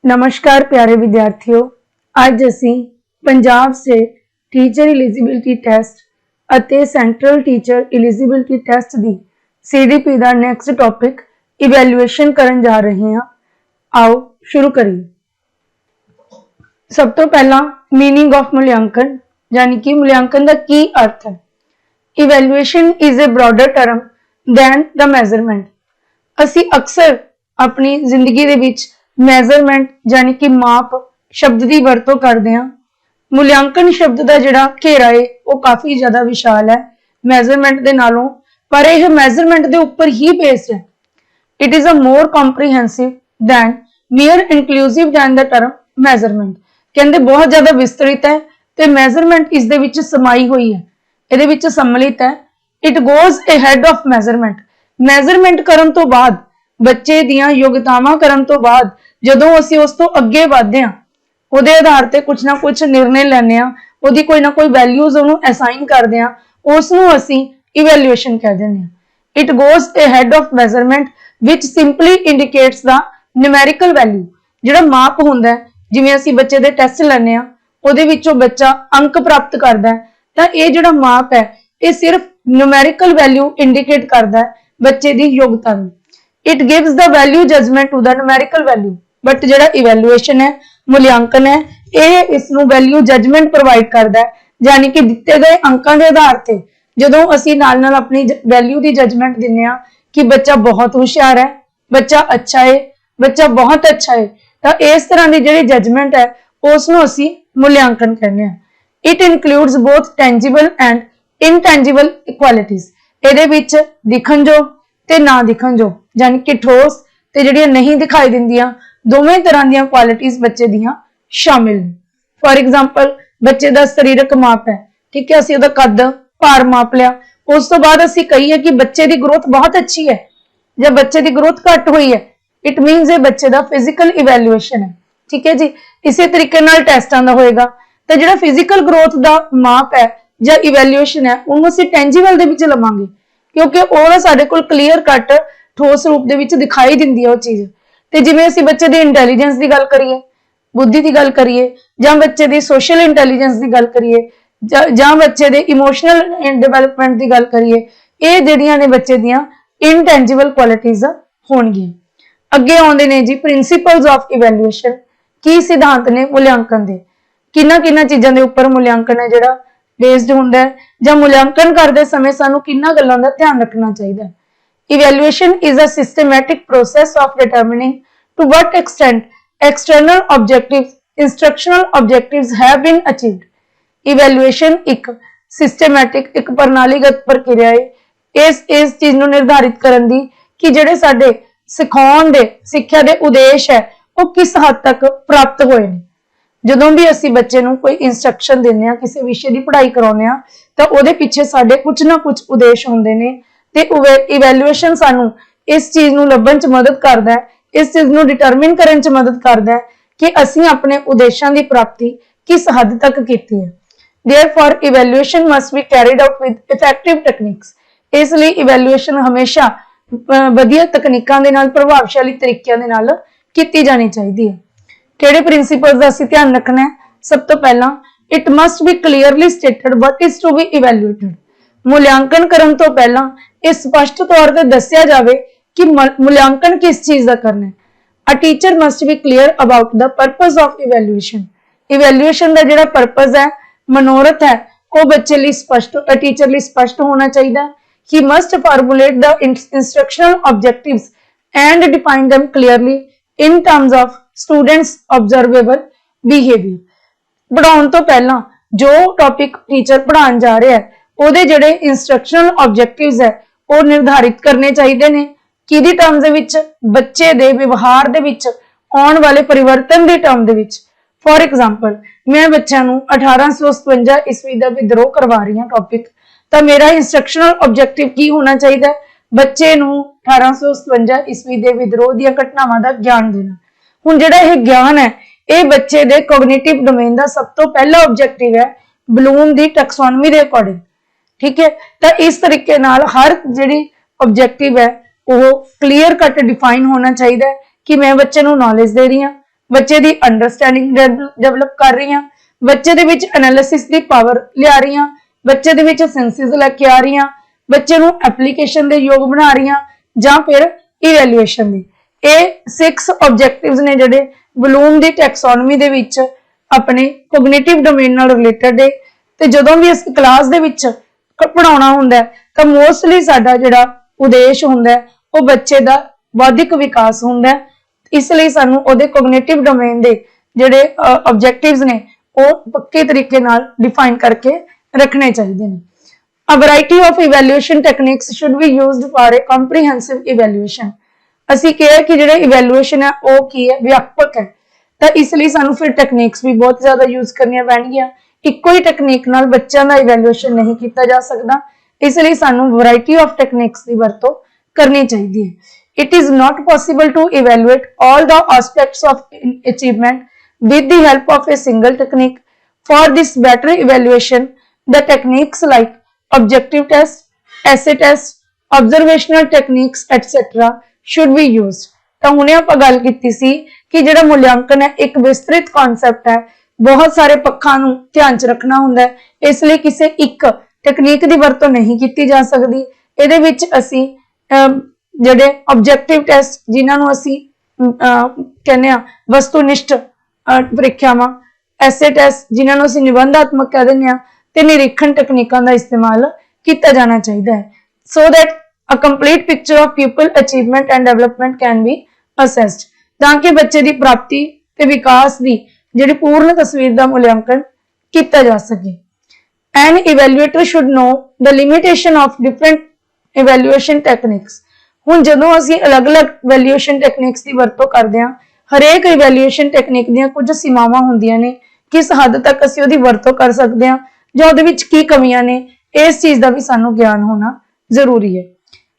नमस्कार प्यारे विद्यार्थियों, अज असी Punjab state teacher eligibility test ਅਤੇ सेंट्रल टीचर एलिजिबिलिटी टेस्ट की CDP का नैक्सट टॉपिक इवैल्यूएशन करन जा रहे हैं। आओ शुरू करिए। सब तो पहला मीनिंग ऑफ मूल्यांकन, यानी कि मूल्यांकन का की अर्थ है। Evaluation is a broader term than the measurement. असी अक्सर अपनी जिंदगी दे विच मेजरमेंट यानी कि माप शब्द की वरतों करते हैं। मूल्यांकन शब्द का जिहड़ा घेरा है वो काफ़ी ज़्यादा विशाल है मेजरमेंट के नालों, पर यह मेजरमेंट के उपर ही बेस्ड है। It is a more comprehensive than more inclusive than the term measurement. कहते बहुत ज़्यादा विस्तृत है तो मेजरमेंट इस दे विच समाई हुई है, इहदे विच सम्मिलित है। It goes ahead of measurement. Measurement करन तो बाद, बच्चे दियां योग्यतावां करन तो बाद जदों असीं उस तो अगे वधदे हां, ਉਹਦੇ आधार ਤੇ कुछ ना कुछ निर्णय ਲੈਂਦੇ ਆ, ਉਹਦੀ कोई ना कोई वैल्यूज ਉਹਨੂੰ ਅਸਾਈਨ ਕਰਦੇ ਆ, ਉਸ ਨੂੰ ਅਸੀਂ ਇਵੈਲੂਏਸ਼ਨ ਕਹਿ ਦਿੰਦੇ ਆ। It goes ahead of measurement which simply indicates the numerical value. ਜਿਹੜਾ ਮਾਪ ਹੁੰਦਾ ਹੈ, ਜਿਵੇਂ ਅਸੀਂ ਬੱਚੇ ਦੇ ਟੈਸਟ ਲੈਂਦੇ ਆ, ਉਹਦੇ ਵਿੱਚੋਂ ਬੱਚਾ ਅੰਕ ਪ੍ਰਾਪਤ ਕਰਦਾ ਹੈ, ਤਾਂ ਇਹ ਜਿਹੜਾ ਮਾਪ ਹੈ ਇਹ ਸਿਰਫ ਨਿਊਮੈਰੀਕਲ ਵੈਲਿਊ ਇੰਡੀਕੇਟ ਕਰਦਾ ਹੈ ਬੱਚੇ ਦੀ ਯੋਗਤਾ ਨੂੰ। It gives the value judgement to the numerical value. But जिहड़ा इवैल्यूएशन है, मूल्यांकन है, यह इसनूं वैल्यू जजमेंट प्रोवाइड करता है, यानी कि दिते गए अंकों के आधार पर जदों असीं नाल नाल अपनी वैल्यू की जजमेंट दिंदे आ कि बच्चा बहुत होशियार है, बच्चा अच्छा है, बच्चा बहुत अच्छा है, तो इस तरह की जिहड़ी जजमेंट है उसनूं असीं मूल्यांकन कहने आ। It includes both tangible and intangible equalities. इहदे विच दिखण जो ते ना दिखण जो, यानी कि ठोस ते जिहड़ियां नहीं दिखाई दिंदियां, दोवें तरह दी क्वालिटीज बच्चे दियां शामिल ने। फॉर एग्जाम्पल बच्चे का शरीरक माप है, ठीक है, असीं उहदा कद भार माप लिया, उस तो बाद असीं कहीए कि बच्चे की ग्रोथ बहुत अच्छी है या बच्चे की ग्रोथ घट हुई है, इट मीनस ये बच्चे का फिजिकल इवैल्यूएशन है। ठीक है जी। इसी तरीके नाल टेस्टां दा होएगा, तो जिहड़ा फिजिकल ग्रोथ का माप है या इवैल्यूएशन है उहनूं असीं टेंजिबल दे विच लवांगे, क्योंकि वह साडे कोल क्लीयर कट ठोस रूप दे विच दिखाई दिंदी है वो चीज़। ते जिवें असीं बच्चे दी इंटैलीजेंस की गल करिए, बुद्धि की गल करिए, जां बच्चे दी सोशल इंटैलीजेंस की गल करिए, जां बच्चे दे इमोशनल डिवेलपमेंट की गल करिए, ये जिहड़ियां ने बच्चे दियां इनटेंजिबल क्वालिटीज होणगीआं। अगे आउंदे ने जी प्रिंसीपल्स ऑफ इवैल्यूएशन। की सिद्धांत ने मूल्यांकन दे, किन्ना चीज़ां दे उपर मूल्यांकन है जिहड़ा बेस्ड हुंदा है, जां मूल्यांकन करते समय सानू किन्ना गल्लां दा ध्यान रखना चाहिए। Evaluation is a systematic process of determining to what extent external objectives, instructional objectives have been achieved. Evaluation एक सिस्टमैटिक, एक प्रणालीगत प्रक्रिया है इस चीज़ नूं निर्धारित करन दी कि जिहड़े साडे सिखाउण दे, सिक्ख्या दे उद्देश है वो किस हद तक प्राप्त होए ने। जदों भी असी बच्चे नूं कोई इंस्ट्रक्शन दिंदे आ, किसी विषय की पढ़ाई कराउने आ, तो उहदे पिछे साडे कुछ ना कुछ उद्देश हुंदे ने, ते इवैल्यूएशन सानू इस चीज़ नूं लभण च मदद करदा है, इस चीज़ नूं डिटरमिन करन च मदद करदा है कि असीं अपने उद्देशां की प्राप्ति किस हद तक कीती है। Therefore evaluation must be carried out with effective techniques. इसलिए इवैल्यूएशन हमेशा वधिया तकनीकां दे नाल, प्रभावशाली तरीकिਆਂ दे नाल कीती जानी चाहिए है। किहड़े प्रिंसीपल्स दा असीं ध्यान रखना है? सब तो पहला, it must be clearly stated what is to be evaluated. मूल्यांकन करन तो पहला यह स्पष्ट तौर पर दस्सिया जाए कि मूल्यांकन किस चीज़ का करना है। A teacher must be clear about the purpose of evaluation. Evaluation का जिहड़ा परपज है, मनोरथ है, वो बच्चे लिए स्पष्ट, टीचर लिए स्पष्ट होना चाहिए। He must formulate the instructional objectives and define them clearly in terms of students observable behaviour. पढ़ाउण तो पहला जो टॉपिक टीचर पढ़ाउण जा रहा है ਉਹਦੇ ਜਿਹੜੇ इंस्ट्रक्शनल ऑब्जेक्टिव्स है वो निर्धारित करने चाहिए ने, किहदी टर्म दे विच, बच्चे दे व्यवहार दे विच आउण वाले परिवर्तन दे टर्म दे विच। फॉर एग्जाम्पल मैं बच्चों नूं 1857 ईस्वी का विद्रोह करवा रही हूँ टॉपिक, तो मेरा इंस्ट्रक्शनल ऑब्जेक्टिव की होना चाहिए? बच्चे नूं 1857 ईस्वी के विद्रोह दी घटनावां दा ज्ञान देना। हुण जिहड़ा यह ज्ञान है ये बच्चे दे कोग्निटिव डोमेन का सब तो पहला ऑब्जेक्टिव है ब्लूम दी टैक्सोनॉमी के अकॉर्डिंग। ठीक है, तो इस तरीके नाल हर जिहड़ी ऑब्जेक्टिव है वो क्लीयर कट डिफाइन होना चाहिए कि मैं बच्चे नूं नॉलेज दे रही हाँ, ਬੱਚੇ ਦੀ ਅੰਡਰਸਟੈਂਡਿੰਗ ਡਿਵੈਲਪ ਕਰ ਰਹੀ ਹਾਂ, ਬੱਚੇ ਦੇ ਵਿੱਚ ਐਨਾਲਿਸਿਸ ਦੀ ਪਾਵਰ ਲਿਆ ਰਹੀ ਹਾਂ, ਬੱਚੇ ਦੇ ਵਿੱਚ ਸੈਂਸਿਸ ਲੈ ਕੇ ਆ ਰਹੀ ਹਾਂ, ਬੱਚੇ ਨੂੰ ਐਪਲੀਕੇਸ਼ਨ ਦੇ ਯੋਗ ਬਣਾ ਰਹੀ ਹਾਂ, ਜਾਂ ਫਿਰ ਇਵੈਲੂਏਸ਼ਨ ਦੀ। ਇਹ 6 ਆਬਜੈਕਟਿਵਸ ਨੇ ਜਿਹੜੇ ਬਲੂਮ ਦੀ ਟੈਕਸੋਨਮੀ ਦੇ ਵਿੱਚ ਆਪਣੇ ਕੋਗਨੀਟਿਵ ਡੋਮੇਨ ਨਾਲ ਰਿਲੇਟਡ ਹੈ। ਤੇ ਜਦੋਂ ਵੀ ਅਸੀਂ ਕਲਾਸ ਦੇ ਵਿੱਚ ਪੜਾਉਣਾ ਹੁੰਦਾ ਤਾਂ ਮੋਸਟਲੀ ਸਾਡਾ ਜਿਹੜਾ ਉਦੇਸ਼ ਹੁੰਦਾ ਉਹ ਬੱਚੇ ਦਾ ਬੌਧਿਕ ਵਿਕਾਸ ਹੁੰਦਾ, ਇਸ ਲਈ ਸਾਨੂੰ ਉਹਦੇ ਕੋਗਨੀਟਿਵ ਡੋਮੇਨ ਦੇ ਜਿਹੜੇ ਆਬਜੈਕਟਿਵਸ ਨੇ ਉਹ ਪੱਕੇ ਤਰੀਕੇ ਨਾਲ ਡਿਫਾਈਨ ਕਰਕੇ ਰੱਖਣੇ ਚਾਹੀਦੇ ਨੇ। A variety of evaluation techniques should be used for a comprehensive evaluation। ਅਸੀਂ ਕਿਹਾ ਕਿ ਜਿਹੜੇ ਇਵੈਲੂਏਸ਼ਨ ਹੈ ਉਹ ਕੀ ਹੈ, ਵਿਆਪਕ ਹੈ, ਤਾਂ ਇਸ ਲਈ ਸਾਨੂੰ ਫਿਰ ਟੈਕਨੀਕਸ ਵੀ ਬਹੁਤ ਜ਼ਿਆਦਾ ਯੂਜ਼ ਕਰਨੀਆਂ ਪੈਣਗੀਆਂ। ਇੱਕੋ ਹੀ ਟੈਕਨੀਕ ਨਾਲ ਬੱਚਿਆਂ ਦਾ ਇਵੈਲੂਏਸ਼ਨ ਨਹੀਂ ਕੀਤਾ ਜਾ ਸਕਦਾ, ਇਸ ਲਈ ਸਾਨੂੰ ਵੈਰਾਈਟੀ ਆਫ ਟੈਕਨੀਕਸ ਦੀ ਵਰਤੋਂ ਕਰਨੀ ਚਾਹੀਦੀ ਹੈ। It is not possible to evaluate all the aspects of achievement with the help of a single technique. For this better evaluation, the techniques like objective test, essay test, observational techniques, etc. should be used। ਤਾਂ ਹੁਣੇ ਆਪਾਂ ਗੱਲ ਕੀਤੀ ਸੀ ਕਿ ਜਿਹੜਾ ਮੁਲਾਂਕਣ ਹੈ ਇੱਕ ਵਿਸਤ੍ਰਿਤ ਕਨਸੈਪਟ ਹੈ, ਬਹੁਤ ਸਾਰੇ ਪੱਖਾਂ ਨੂੰ ਧਿਆਨ 'ਚ ਰੱਖਣਾ ਹੁੰਦਾ ਹੈ, ਇਸ ਲਈ ਕਿਸੇ ਇੱਕ ਟੈਕਨੀਕ ਦੀ ਵਰਤੋਂ ਨਹੀਂ ਕੀਤੀ ਜਾ ਸਕਦੀ। ਇਹਦੇ ਵਿੱਚ ਅਸੀਂ ਜਿਹੜੇ ਆਬਜੈਕਟਿਵ ਟੈਸਟ ਜਿਨ੍ਹਾਂ ਨੂੰ ਅਸੀਂ ਕਹਿੰਦੇ ਆ ਵਸਤੂਨਿਸ਼ਟ ਪ੍ਰੀਖਿਆਵਾਂ, ਐਸੇ ਟੈਸਟ ਜਿਨ੍ਹਾਂ ਨੂੰ ਅਸੀਂ ਨਿਬੰਧਾਤਮਕ ਕਹਿ ਦਿੰਦੇ ਆ, ਤੇ ਨਿਰੀਖਣ ਤਕਨੀਕਾਂ ਦਾ ਇਸਤੇਮਾਲ ਕੀਤਾ ਜਾਣਾ ਚਾਹੀਦਾ ਹੈ, so that a complete picture of pupil achievement and development can be assessed। ਤਾਂ ਕਿ ਬੱਚੇ ਦੀ ਪ੍ਰਾਪਤੀ ਤੇ ਵਿਕਾਸ ਦੀ ਜਿਹੜੀ ਪੂਰਨ ਤਸਵੀਰ ਦਾ ਮੁਲਾਂਕਣ ਕੀਤਾ ਜਾ ਸਕੇ। An evaluator should know the limitation of different evaluation techniques। ਹੁਣ ਜਦੋਂ ਅਸੀਂ ਅਲੱਗ-ਅਲੱਗ evaluation techniques ਦੀ ਵਰਤੋਂ ਕਰਦੇ ਹਾਂ, ਹਰੇਕ evaluation technique ਦੀਆਂ ਕੁਝ ਸੀਮਾਵਾਂ ਹੁੰਦੀਆਂ ਨੇ, ਕਿਸ ਹੱਦ ਤੱਕ ਅਸੀਂ ਉਹਦੀ ਵਰਤੋਂ ਕਰ ਸਕਦੇ ਹਾਂ ਜਾਂ ਉਹਦੇ ਵਿੱਚ ਕੀ ਕਮੀਆਂ ਨੇ, ਇਸ ਚੀਜ਼ ਦਾ ਵੀ ਸਾਨੂੰ ਗਿਆਨ ਹੋਣਾ ਜ਼ਰੂਰੀ ਹੈ।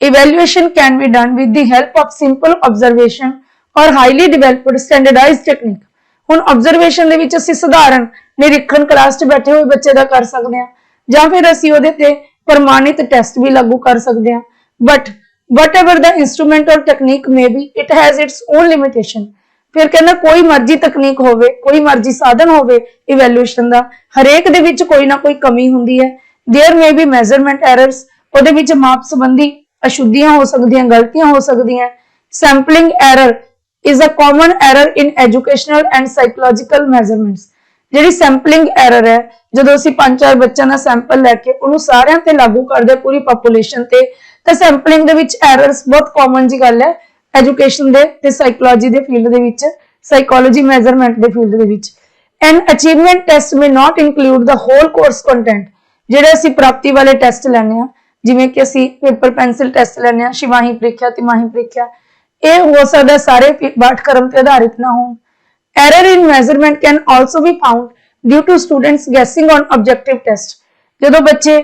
Evaluation can be done with the help of simple observation or highly developed standardized technique। ਹੁਣ observation ਦੇ ਵਿੱਚ ਅਸੀਂ ਸਧਾਰਨ ਨਿਰੀਖਣ ਕਲਾਸ 'ਚ ਬੈਠੇ ਹੋਏ ਬੱਚੇ ਦਾ ਕਰ ਸਕਦੇ ਹਾਂ, ਜਾਂ ਫਿਰ ਅਸੀਂ ਉਹਦੇ ਤੇ ਪ੍ਰਮਾਣਿਤ ਟੈਸਟ ਵੀ ਲਾਗੂ ਕਰ ਸਕਦੇ ਹਾਂ। But whatever the instrument or technique may be, it has its own limitation। ਫਿਰ ਕਹਿੰਦਾ ਕੋਈ ਮਰਜ਼ੀ ਤਕਨੀਕ ਹੋਵੇ, ਕੋਈ ਮਰਜ਼ੀ ਸਾਧਨ ਹੋਵੇ ਇਵੈਲੂਏਸ਼ਨ ਦਾ, ਹਰੇਕ ਦੇ ਵਿੱਚ ਕੋਈ ਨਾ ਕੋਈ ਕਮੀ ਹੁੰਦੀ ਹੈ। There may be measurement errors, ਉਹਦੇ ਵਿੱਚ ਮਾਪ ਸੰਬੰਧੀ ਅਸ਼ੁੱਧੀਆਂ ਹੋ ਸਕਦੀਆਂ, ਗਲਤੀਆਂ ਹੋ ਸਕਦੀਆਂ। Sampling error is a common error in educational and psychological measurements। ਜਿਹੜੀ ਸੈਂਪਲਿੰਗ ਐਰਰ ਹੈ, ਜਦੋਂ ਅਸੀਂ 5-4 ਬੱਚਿਆਂ ਦਾ ਸੈਂਪਲ ਲੈ ਕੇ ਉਹਨੂੰ ਸਾਰਿਆਂ ਤੇ ਲਾਗੂ ਕਰਦੇ ਪੂਰੀ ਪੋਪੂਲੇਸ਼ਨ ਤੇ, ਤਾਂ ਸੈਂਪਲਿੰਗ ਦੇ ਵਿੱਚ ਐਰਰਸ ਬਹੁਤ ਕਾਮਨ ਜੀ ਗੱਲ ਹੈ ਐਜੂਕੇਸ਼ਨ ਦੇ ਤੇ ਸਾਈਕੋਲੋਜੀ ਦੇ ਫੀਲਡ ਦੇ ਵਿੱਚ, ਸਾਈਕੋਲੋਜੀ ਮੈਜ਼ਰਮੈਂਟ ਦੇ ਫੀਲਡ ਦੇ ਵਿੱਚ। An achievement test may not include the whole course content। ਜਿਹੜੇ ਅਸੀਂ ਪ੍ਰਾਪਤੀ ਵਾਲੇ ਟੈਸਟ ਲੈਣੇ ਆ, ਜਿਵੇਂ ਕਿ ਅਸੀਂ ਪੇਪਰ ਪੈਨਸਿਲ ਟੈਸਟ ਲੈਣੇ ਆ, ਛਿਮਾਹੀ ਪ੍ਰੀਖਿਆ, ਤਿਮਾਹੀ ਪ੍ਰੀਖਿਆ, ਇਹ ਹੋ ਸਕਦਾ ਸਾਰੇ ਪਾਠਕ੍ਰਮ ਤੇ ਆਧਾਰਿਤ ਨਾ ਹੋਣ। Error in measurement can also be found due to students guessing on objective test। ਜਦੋਂ ਬੱਚੇ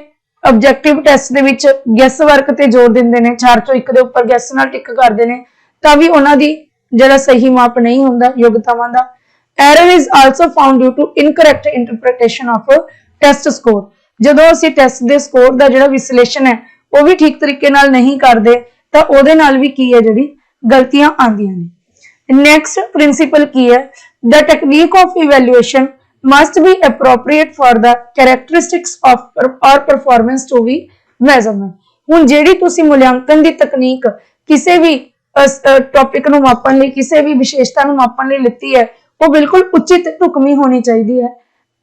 objective test ਦੇ ਵਿੱਚ ਗੈਸ ਵਰਕ ਤੇ ਜ਼ੋਰ ਦਿੰਦੇ ਨੇ, 4 ਚੋਂ 1 ਦੇ ਉੱਪਰ ਗੈਸ ਨਾਲ ਟਿਕ ਕਰਦੇ ਨੇ, ਤਾਂ ਵੀ ਉਹਨਾਂ ਦੀ ਜਿਹੜਾ ਸਹੀ ਮਾਪ ਨਹੀਂ ਹੁੰਦਾ ਯੋਗਤਾਵਾਂ ਦਾ। Error is also found due to incorrect interpretation of test score। ਜਦੋਂ ਅਸੀਂ ਟੈਸਟ ਦੇ ਸਕੋਰ ਦਾ ਜਿਹੜਾ ਵਿਸ਼ਲੇਸ਼ਣ ਹੈ ਉਹ ਵੀ ਠੀਕ ਤਰੀਕੇ ਨਾਲ ਨਹੀਂ ਕਰਦੇ, ਤਾਂ ਉਹਦੇ ਨਾਲ ਵੀ ਕੀ ਹੈ ਜਿਹੜੀ ਗਲਤੀਆਂ ਆਉਂਦੀਆਂ ਨੇ। ਨੈਕਸਟ ਪ੍ਰਿੰਸੀਪਲ ਕੀ ਹੈ, the technique of evaluation must be appropriate for the characteristics of or performance to be measurement। ਹੁਣ ਜਿਹੜੀ ਤੁਸੀਂ ਮੁਲਾਂਕਣ ਦੀ ਤਕਨੀਕ ਕਿਸੇ ਵੀ ਟੌਪਿਕ ਨੂੰ ਮਾਪਣ ਲਈ, ਕਿਸੇ ਵੀ ਵਿਸ਼ੇਸ਼ਤਾ ਨੂੰ ਮਾਪਣ ਲਈ ਲਿੱਤੀ ਹੈ, ਉਹ ਬਿਲਕੁਲ ਉਚਿਤ ਢੁਕਵੀਂ ਹੋਣੀ ਚਾਹੀਦੀ ਹੈ।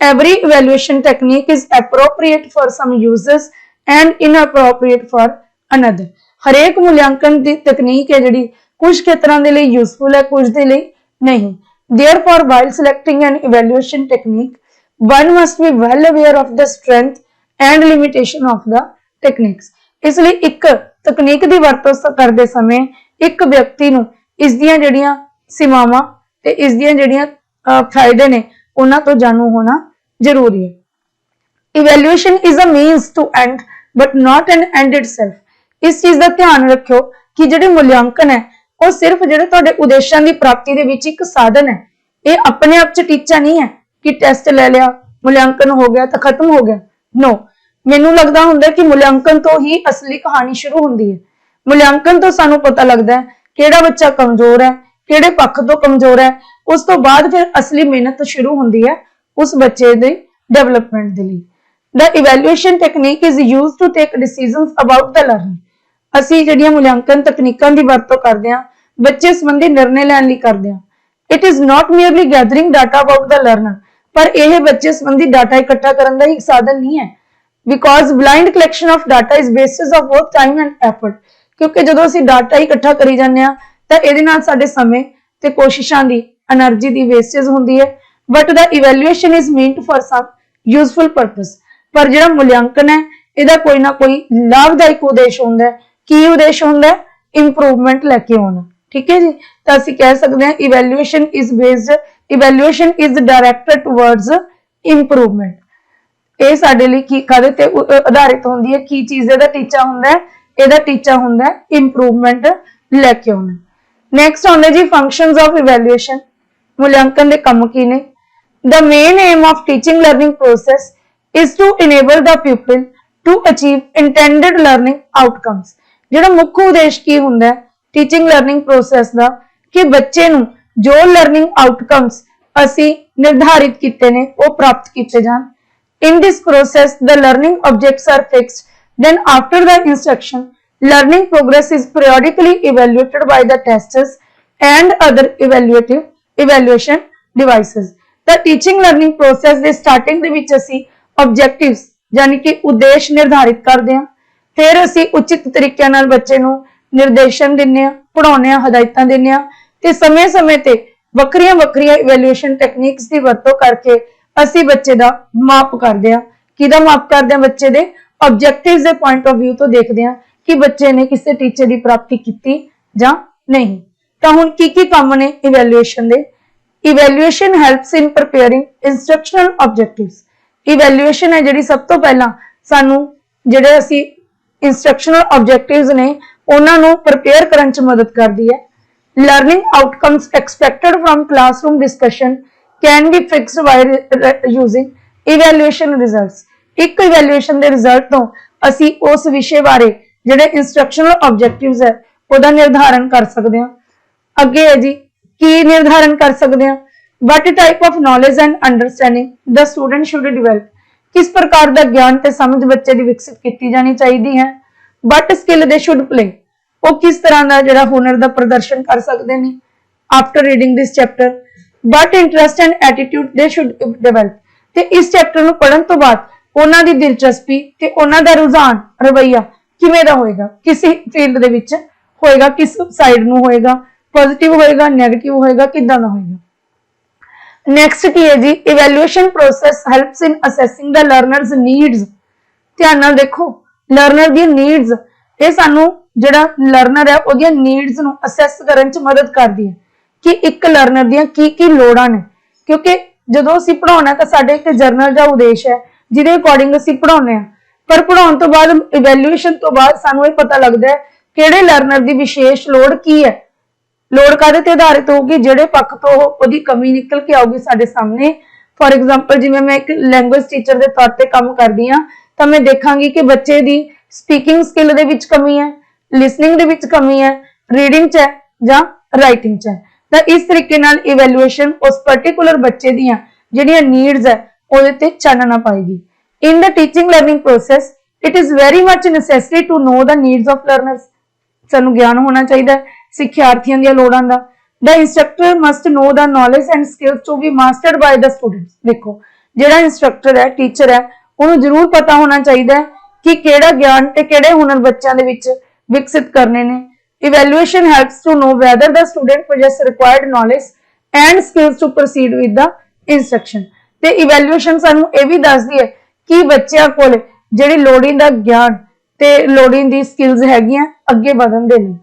Every evaluation technique is appropriate for some users and inappropriate for another। ਹਰੇਕ ਮੁਲਾਂਕਣ ਦੀ ਤਕਨੀਕ ਹੈ ਜਿਹੜੀ ਕੁਝ ਖੇਤਰਾਂ ਦੇ ਲਈ ਯੂਸਫੁਲ ਹੈ, ਕੁਝ ਦੇ ਲਈ ਨਹੀਂ। Therefore, while selecting an evaluation technique, one must be well aware of the strength and limitation of the techniques। ਇਸ ਲਈ ਇੱਕ ਤਕਨੀਕ ਦੀ ਵਰਤੋਂ ਕਰਦੇ ਸਮੇਂ ਇੱਕ ਵਿਅਕਤੀ ਨੂੰ ਇਸ ਦੀਆਂ ਜਿਹੜੀਆਂ ਸੀਮਾਵਾਂ ਤੇ ਇਸ ਦੀਆਂ ਜਿਹੜੀਆਂ ਫਾਇਦੇ ਨੇ ਉਹਨਾਂ ਤੋਂ ਜਾਣੂ ਹੋਣਾ ਜ਼ਰੂਰੀ ਹੈ। Evaluation is a means to end but not an end itself। ਇਸ ਚੀਜ਼ ਦਾ ਧਿਆਨ ਰੱਖਿਓ ਕਿ ਜਿਹੜੇ ਮੁਲਾਂਕਣ ਹੈ ਉਹ ਸਿਰਫ ਜਿਹੜੇ ਤੁਹਾਡੇ ਉਦੇਸ਼ਾਂ ਦੀ ਪ੍ਰਾਪਤੀ ਦੇ ਵਿੱਚ ਇੱਕ ਸਾਧਨ ਹੈ, ਇਹ ਆਪਣੇ ਆਪ 'ਚ ਟੀਚਾ ਨਹੀਂ ਹੈ ਕਿ ਟੈਸਟ ਲੈ ਲਿਆ, ਮੁਲਾਂਕਣ ਹੋ ਗਿਆ ਤਾਂ ਖਤਮ ਹੋ ਗਿਆ। ਨੋ, ਮੈਨੂੰ ਲੱਗਦਾ ਹੁੰਦਾ ਕਿ ਮੁਲਾਂਕਣ ਤੋਂ ਹੀ ਅਸਲੀ ਕਹਾਣੀ ਸ਼ੁਰੂ ਹੁੰਦੀ ਹੈ। ਮੁਲਾਂਕਣ ਤੋਂ ਸਾਨੂੰ ਪਤਾ ਲੱਗਦਾ ਹੈ ਕਿਹੜਾ ਬੱਚਾ ਕਮਜ਼ੋਰ ਹੈ, ਕਿਹੜੇ ਪੱਖ ਤੋਂ ਕਮਜ਼ੋਰ ਹੈ, उस तो बाद फिर असली मेहनत शुरू होंदी है उस बच्चे दे डेवलपमेंट दे लई। The evaluation technique is used to take decisions about the learning। ਅਸੀਂ ਜਿਹੜੀਆਂ ਮੁਲਾਂਕਣ ਤਕਨੀਕਾਂ ਦੀ ਵਰਤੋਂ ਕਰਦੇ ਹਾਂ ਬੱਚੇ ਸੰਬੰਧੀ ਨਿਰਣੇ ਲੈਣ ਲਈ ਕਰਦੇ ਹਾਂ। It is not merely gathering data about the learner, ਪਰ ਇਹ ਬੱਚੇ ਸੰਬੰਧੀ ਡਾਟਾ ਇਕੱਠਾ ਕਰਨ ਦਾ ਇੱਕ ਸਾਧਨ ਨਹੀਂ ਹੈ। Because blind collection of data is basis of both time and effort। ਕਿਉਂਕਿ ਜਦੋਂ ਅਸੀਂ ਡਾਟਾ ਇਕੱਠਾ ਕਰੀ ਜਾਂਦੇ ਹਾਂ ਤਾਂ ਇਹਦੇ ਨਾਲ ਸਾਡੇ ਸਮੇਂ ਤੇ ਕੋਸ਼ਿਸ਼ਾਂ ਦੀ એનર્ਜੀ ਦੀ ਵੇਸਟੇਜ ਹੁੰਦੀ ਹੈ। But the evaluation is meant for some useful purpose। पर ਜਿਹੜਾ ਮੁਲਾਂਕਣ ਹੈ ਇਹਦਾ ਕੋਈ ਨਾ ਕੋਈ ਲਾਭਦਾਇਕ ਉਦੇਸ਼ ਹੁੰਦਾ ਹੈ। ਕੀ ਉਦੇਸ਼ ਹੁੰਦਾ ਹੈ? ਇੰਪਰੂਵਮੈਂਟ ਲੈ ਕੇ ਆਉਣਾ। ਠੀਕ ਹੈ ਜੀ, ਤਾਂ ਅਸੀਂ ਕਹਿ ਸਕਦੇ ਹਾਂ evaluation is directed towards improvement. ਇਹ ਸਾਡੇ ਲਈ ਕੀ ਕਾਹਦੇ ਤੇ ਆਧਾਰਿਤ ਹੁੰਦੀ ਹੈ? ਕੀ ਚੀਜ਼ ਦਾ ਟੀਚਾ ਹੁੰਦਾ ਹੈ? ਇਹਦਾ ਟੀਚਾ ਹੁੰਦਾ ਹੈ ਇੰਪਰੂਵਮੈਂਟ ਲੈ ਕੇ ਆਉਣਾ। ਨੈਕਸਟ ਆਉਂਦਾ ਜੀ ਫੰਕਸ਼ਨਸ ਆਫ ਇਵੈਲੂਏਸ਼ਨ। ਮੁਲਾਂਕਣ ਦੇ ਕੰਮ ਕੀ ਨੇ? The main aim of teaching learning process is to enable the pupil to achieve intended learning outcomes। ਜਿਹੜਾ ਮੁੱਖ ਉਦੇਸ਼ ਕੀ ਹੁੰਦਾ ਹੈ ਟੀਚਿੰਗ ਲਰਨਿੰਗ ਪ੍ਰੋਸੈਸ ਦਾ ਕਿ ਬੱਚੇ ਨੂੰ ਜੋ ਲਰਨਿੰਗ ਆਊਟਕਮਸ ਅਸੀਂ ਨਿਰਧਾਰਿਤ ਕੀਤੇ ਨੇ ਉਹ ਪ੍ਰਾਪਤ ਕੀਤੇ ਜਾਣ। In this process the learning objects are fixed, then after the instruction learning progress is periodically evaluated by the testers and other evaluation devices। The teaching learning process ਦੇ ਸਟਾਰਟਿੰਗ ਦੇ ਵਿੱਚ ਅਸੀਂ objectives यानी कि उद्देश निर्धारित करते हैं, फिर असी उचित तरीके नाल बच्चे नूं निर्देशन दिंदे हां, पढ़ाउने हां, हदायतां दिंदे हां ते समय-समय ते वक्रियां इवैल्यूएशन टेक्निक्स दी वरतों करके असी बच्चे दा माप करदे हां। किहदा माप करदे हां? बच्चे दे ऑब्जेक्टिव्स दे पॉइंट ऑफ व्यू तो देखदे हां कि बच्चे ने किसी टीचर दी प्राप्ति कीती जां नहीं। तां हुण की काम ने evaluation they? Evaluation helps in preparing instructional objectives. Evaluation है जिहड़ी सब तो पहला सानू जिहड़े असी इंस्ट्रक्शनल ऑब्जेक्टिव्स ने उन्हां नू प्रिपेयर करन च मदद करदी है। Learning outcomes expected from classroom discussion can be fixed by using evaluation results. एक इवैल्यूएशन दे रिजल्ट तो असी उस विषय बारे जिहड़े इंस्ट्रक्शनल ऑब्जेक्टिव्स है उहदा निर्धारण कर सकदे हां। अगे है जी की निर्धारण कर सकदे हां? What type of knowledge and understanding the student should develop। किस प्रकार का ज्ञान ते समझ बच्चे दी विकसित की जानी चाहिए है। What skill they should play। वो किस तरह का जिहड़ा हुनर का प्रदर्शन कर सकते हैं after reading this chapter. What interest and attitude they should develop। ते इस चैप्टर नूं पढ़न तो बाद उन्हां दी दिलचस्पी ते उन्हां दा रुझान रवैया किवें दा होएगा, किस फील्ड दे विच होएगा, किस साइड नूं होएगा, पॉजिटिव होएगा, नेगेटिव होएगा, किदां दा होएगा। नेक्स्ट की है जी evaluation process helps in assessing the learners needs. ध्यान नाल देखो लर्नर दी नीड्स, ये सानू जिहड़ा लर्नर है ओहदी नीड्स नू असेस करन च मदद करदी है कि एक लर्नर दी की लोड़ां ने। क्योंकि जदों असीं पढ़ाउणा तां साडे एक जर्नल दा उद्देश है जिहदे अकॉर्डिंग असीं पढ़ाउने आ, पर पढ़ाउण तो बाद इवैल्यूएशन तो बाद सानू ये पता लगदा है किहड़े लर्नर दी विशेष लोड़ की है। लोड़ काहदे ते आधारित होगी? जिहड़े पक्ष तो ओहदी कमी निकल के आऊगी साडे सामने। फॉर एग्जांपल जिवें मैं एक लैंग्वेज टीचर के तौर पर काम करदी हां तां मैं देखांगी कि बच्चे दी स्पीकिंग स्किल दे विच कमी है, लिसनिंग दे विच कमी है, रीडिंग च है जां राइटिंग च है। तां इस तरीके नाल इवैल्यूएशन उस पर्टिकुलर बच्चे दीयां जिहड़ियां नीड्स है ओहदे ते चानना पाएगी। In the teaching learning process it is very much necessary to know the needs of learners. सानू ज्ञान होना चाहिए सिक्ख्यार्थियों दी लोड़ां दा। The instructor must know the knowledge and skills to be mastered by the students. देखो जिहड़ा इंस्ट्रक्टर है, टीचर है, उन्हें जरूर पता होना चाहिए कि किहड़ा ज्ञान ते किहड़े हुनर बच्चों दे विच विकसित करने ने। Evaluation helps to know whether the student possess required knowledge and skills to proceed with the instruction. ते इवैल्यूएशन सानू ये भी दसदी है कि बच्चों कोल जिहड़ी लोड़ींदा ज्ञान ते लोड़ींदी स्किल्स हैगियां अगे बढ़न दे लई।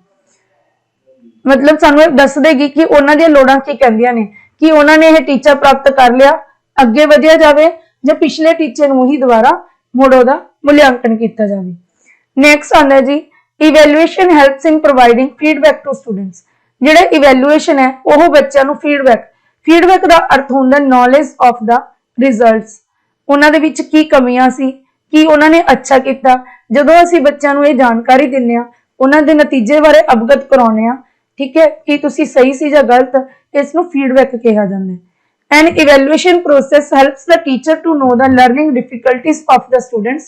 मतलब सानू दस देगी कि उन्हां दी लोड़ां की कहंदियां ने, कि उन्होंने यह टीचा प्राप्त कर लिया, अगे वधिया जावे जां पिछले टीचे नूं ही दोबारा मुड़ ओहदा मूल्यांकन किया जाए। नैक्सट आंदा जी evaluation helps in providing feedback to students. जिहड़ा इवैल्यूएशन है वह बच्चों नूं फीडबैक का अर्थ होंदा नॉलेज ऑफ द रिजल्ट्स। उन्हां दे विच की कमियां सी, कि उन्होंने अच्छा किया। जदों असीं बच्चों नूं ये जानकारी दिंदे हां, उन्हां दे नतीजे बारे अवगत कराउने आ, ठीक है, कि तुसी सही सी जां गलत, इसनूं फीडबैक कहा जाता है। An evaluation process helps the teacher to know the learning difficulties of the students.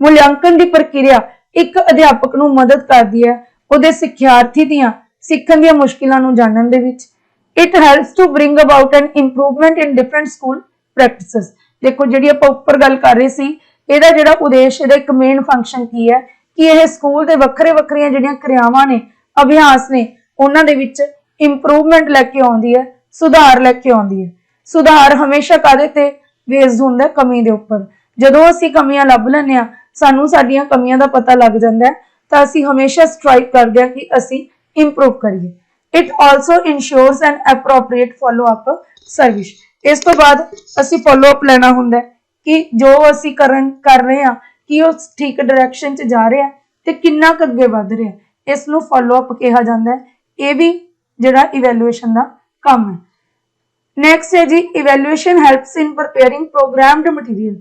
मूल्यांकन की प्रक्रिया एक अध्यापक नूं मदद करती है उहदे सिख्यार्थी दियां सीखण दियां मुश्किलां नूं जानन दे विच। It helps to bring about an improvement in different school practices. देखो जिहड़ी आपां उपर गल कर रहे सी इहदा जिहड़ा उद्देश इहदा एक मेन फंक्शन की है कि यह स्कूल दे वक्रे वक्रियां जिहड़ियां क्रियावां ने अभ्यास ने उन्हां दे विच इंप्रूवमेंट लैके आउंदी है, सुधार लैके आउंदी है। सुधार हमेशा काहदे ते बेस्ड हुंदा है? कमी दे उपर। जदों असीं कमियां लभ लैंदे आ सानूं साडीआं कमियां दा पता लग जांदा है तां असीं हमेशा स्ट्राइव करदे आ कि असीं इंप्रूव करिए। It also ensures an appropriate follow up service. इस तो बाद असीं फॉलो अप लेना हुंदा है कि जो असीं कर रहे हैं कि वो ठीक डायरैक्शन च जा रहा है ते किन्ना क अगे वध रहा है, इस नूं फॉलो अप कहा जाता है। ये भी जिहड़ा इवैल्यूएशन दा काम है। नेक्स्ट है जी evaluation helps in preparing programmed material.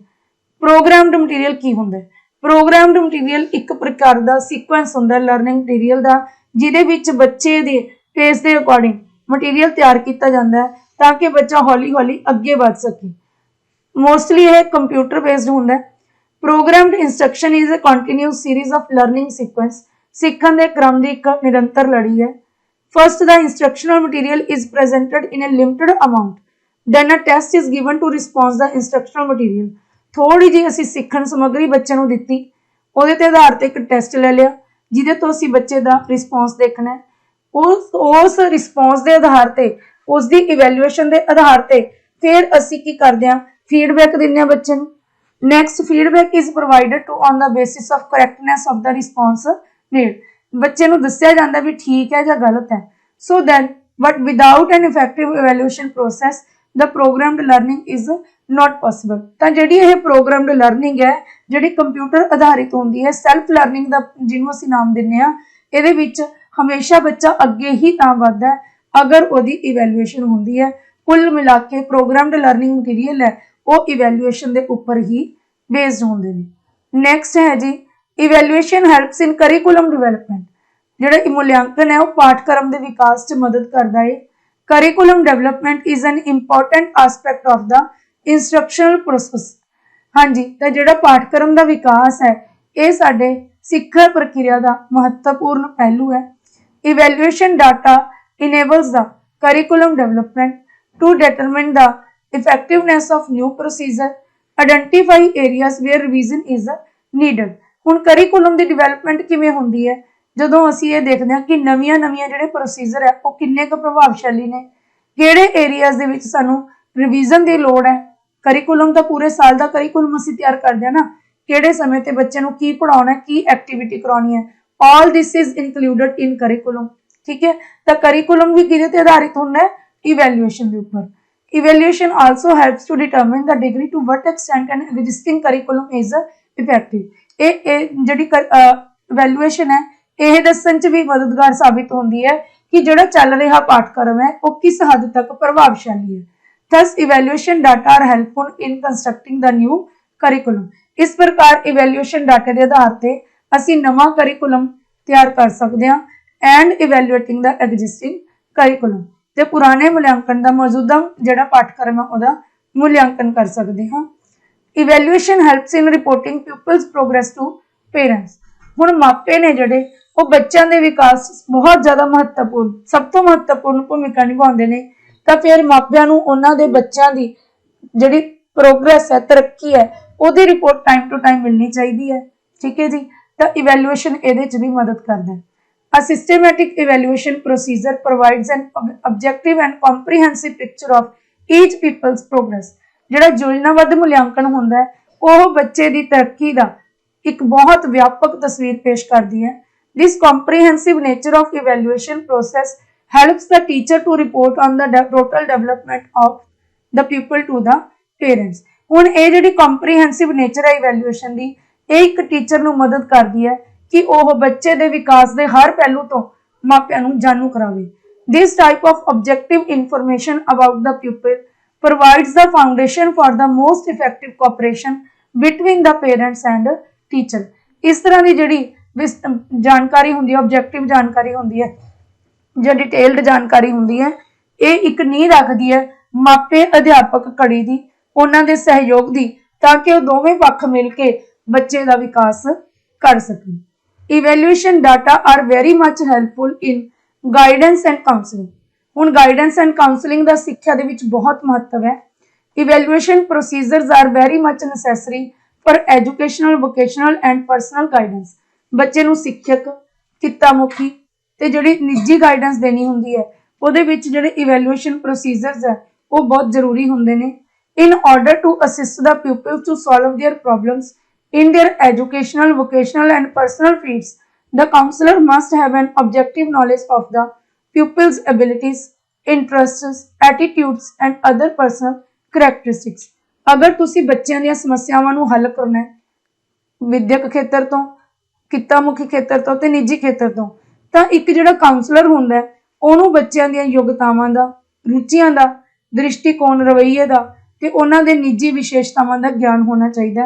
Programmed material की हुंदा है? प्रोग्राम्ड मटीरियल एक प्रकार का सीक्वेंस हुंदा है लर्निंग मटीरियल का जिहदे विच बच्चे दे पेस के अकॉर्डिंग मटीरियल तैयार किया जाता है ताकि बच्चा हौली हौली अगे बढ़ सके। मोस्टली यह कंप्यूटर बेस्ड हुंदा है। Programmed instruction is a continuous series of learning sequence. सीखण दे क्रम दी एक निरंतर लड़ी है। First, the instructional material is presented in a limited amount. Then a test is given to respond the instructional material. थोड़ी जी असी सीखण समग्री बच्चे नूं दित्ती, ਉਹਦੇ ਤੇ आधार ते एक टेस्ट ले लिया जिहदे तो असी बच्चे दा रिस्पॉन्स देखना है। उस रिस्पॉन्स दे आधार ते उसदी इवैल्यूएशन दे आधार ते फिर असी की करदे हां फीडबैक दिंदे हां बच्चे नूं। Next feedback is provided to on the basis of correctness of the response made. बच्चे नूं दस्सिया जांदा भी ठीक है या गलत है। So then but without an effective evaluation process the programmed learning is not possible. तो जिहड़ी यह प्रोग्राम्ड लर्निंग है जिहड़ी कंप्यूटर आधारित होंदी है सैल्फ लर्निंग दा जिन्हों असीं नाम दिंदे हां इहदे विच हमेशा बच्चा अगे ही तां वधदा है अगर उहदी इवैल्यूएशन हुंदी है। कुल मिला के प्रोग्राम्ड लर्निंग मटीरियल है वो इवैल्यूएशन दे उपर ही बेस्ड होंदे ने। नैक्सट है जी इवैल्यूएशन हैल्प्स इन करिकुलम डिवेलपमेंट। जिहड़ा मूल्यांकन है वो पाठक्रम के विकास च मदद करता है। Curriculum development is an important aspect of the instructional process. हाँ जी, तो जिहड़ा पाठक्रम का विकास है ये साडे सिक्खा प्रक्रिया का महत्वपूर्ण पहलू है। Evaluation data enables the curriculum development to determine the effectiveness of new procedure, identify areas where revision is needed. हुण करिकुलम की डिवेलपमेंट किवें हुंदी है जदों असीं ये देखदे हां कि नवीं जिहड़े प्रोसीजर है वो किन्ने क प्रभावशाली ने, किहड़े एरियाज दे विच सानूं रिवीजन की लोड़ है। करिकुलम तो पूरे साल का करिकुलम असीं तैयार करदे हां ना, किहड़े समय ते बच्चे नूं की पढ़ाउणा है, की एक्टिविटी कराउणी है, all this is included in curriculum. ठीक है, तो करिकुलम भी किहदे ते आधारित हुंदा है? इवैल्यूएशन के उपर। Evaluation also helps to determine the degree to what extent an existing curriculum is effective. ये जिहड़ी इवैल्यूएशन है यह दस्सण च भी मददगार साबित होंदी है कि जिहड़ा चल रहा पाठक्रम है वो किस हद तक प्रभावशाली है। Thus evaluation data are helpful in constructing the new curriculum. इस प्रकार इवैल्यूएशन डाटे के आधार पर असीं नवां करिकुलम तैयार कर सकते हैं and evaluating the existing curriculum. ते पुराने मूल्यांकन का मौजूदा जिहड़ा पाठक्रम है उसका मूल्यांकन कर सकते हैं। Evaluation helps in reporting pupils progress to parents. हुण मापे ने जिहड़े वो बच्चों के विकास बहुत ज़्यादा महत्वपूर्ण सब तो महत्वपूर्ण भूमिका निभाते हैं। तो फिर मापियां नूं उन्हां दे बच्चों की जिहड़ी प्रोग्रेस है तरक्की है उसकी रिपोर्ट टाइम टू टाइम मिलनी चाहिए है। ठीक है जी, तो इवैल्यूएशन इहदे च भी मदद करता है। A systematic evaluation procedure provides an objective and comprehensive picture of each people's progress। जिहड़ा योजनाबद्ध मूल्यांकन हुंदा है वो बच्चे की तरक्की का एक बहुत व्यापक तस्वीर पेश करती है। This comprehensive nature of evaluation process helps the teacher to report on the total development of the pupil to the parents। हुण ये जिहड़ी comprehensive nature है evaluation दी ये एक टीचर नूं मदद करती है कि वह बच्चे के विकास के हर पहलू तो मापियां नूं जानू करावे। This type of objective information about the प्यूपिल provides the foundation for the most effective cooperation between the parents and teacher. इस तरह की जिहड़ी जानकारी होंदी है, ऑब्जेक्टिव जानकारी होंदी है, जो डिटेल्ड जानकारी होंदी है, ये एक नींह रखती है मापे अध्यापक कड़ी की, उन्हां दे सहयोग की, ताकि वो दोवें पक्ष मिल के बच्चे का विकास कर सकें। Evaluation data are very much helpful in guidance and counselling. हुण गाइडेंस एंड काउंसलिंग का सिक्ख्या दे विच बहुत महत्व है। Evaluation procedures are very much necessary for educational, vocational and personal guidance. बच्चे नूं सिक्खयक, कित्तामुखी ते जिहड़ी निजी गाइडेंस देनी हुंदी है, उहदे विच जिहड़े इवैल्यूएशन प्रोसीजर्स है वो बहुत जरूरी हुंदे ने। In order to assist the pupils to solve their problems in their educational, vocational and personal fields, the counselor must have an objective knowledge of the pupil's abilities, interests, attitudes and other personal characteristics। अगर तुसी बच्चों दी समस्यावां नूं हल करना है विद्यक खेतर तो, कित्तामुखी खेतर तो ते निजी खेतर तो, तां एक जिहड़ा काउंसलर हुंदा है उहनूं बच्चों दी योग्यतावां दा, रुचियां दा, दृष्टिकोण, रवैये दा ते उन्हां दे निजी विशेषतावां दा ज्ञान होना चाहिए।